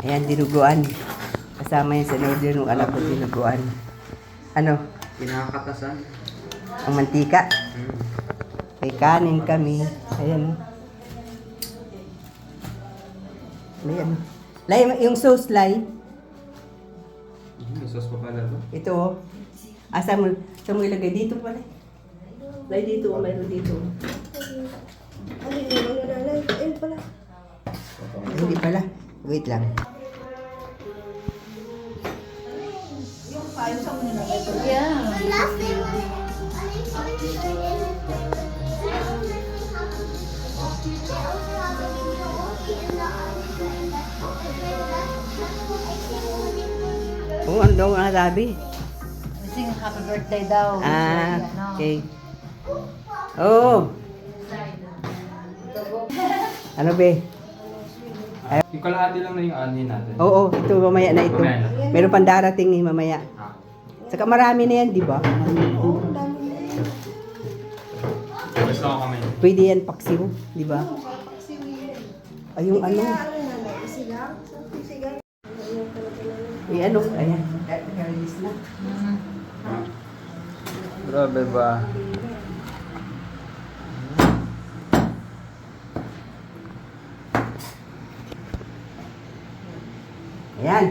Ayan, dinuguan. Kasama yan sa order ng anak ko, dinuguan. Ano? Pinakakatasan. Ang mantika. May kanin kami. Ayan. Ayan. Lay, yung sauce, Lay. May sauce pa pala to. Ito, oh. Saan mo ilagay dito pala? Lay dito, mayroon dito. Hindi pala. Wait lang. Ano daw ang sabi? Sing happy birthday daw. Okay. Oh. Ano be? Yung kalahati lang na yung anin natin. Oo, ito mamaya na ito. Mamaya na. Meron pang darating ni mamaya. Ah. Saka marami na yan, di ba? Basta ako kamay. Pwede yan paksiw, di ba? Ay, yung ano. Yung ano, ayan. Release na. Grabe ba? Ayan.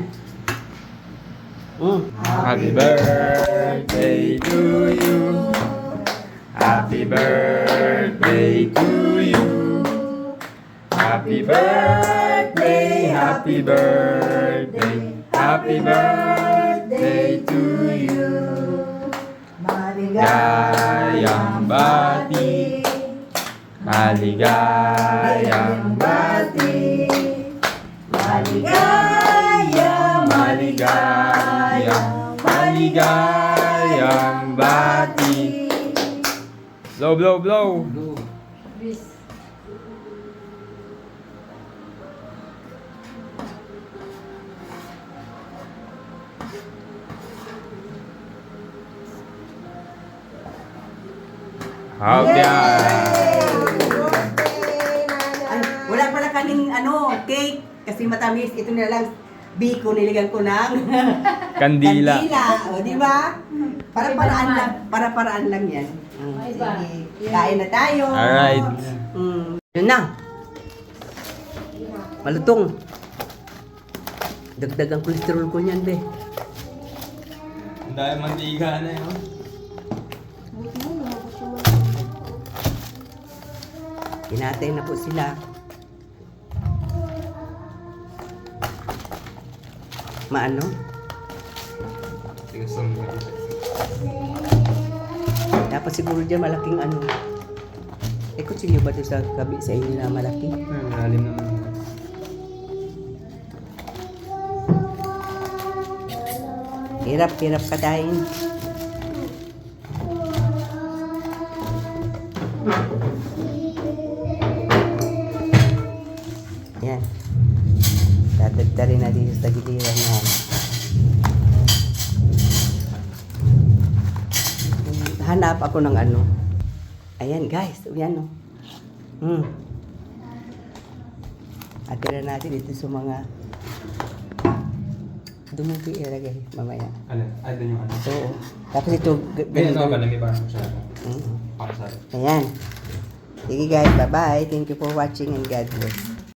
Happy birthday to you. Happy birthday to you. Happy birthday, happy birthday, happy birthday to you. Maligayang bati, maligayang bati, maligayang, maligayang, maligayang bati. Blow, blow, blow. Okay. Ay, wala pala kaming ano, cake. Kasi matamis. Ito na lang. Biko, niligan ko ng Kandila. kandila. O, di ba? Para-paraan lang. Para-paraan lang yan. Sige. Kain na tayo. Alright. Yun na. Malutong. Dagdag ang kolesterol ko niyan, be. Ang dahil mantiga na yun. Hinatay na po sila. Maano? Dapat siguro dyan malaking ano. Kutsilyo ba ito sa kabi sa inyo na malaki? Lalim naman. Hirap katayin. Yan. Tatagtarin natin sa tagiliran na. Hanap ako ng ano. Ayan guys, ayan o. Atira natin ito sa mga dumubi ilagay mamaya. Alin? Ay, doon yung ano. Oo. Tapos ito, Ganyan ka ba? Nami parang siya. Mm. Para sa Ayan. Sige guys, bye-bye. Thank you for watching and God bless.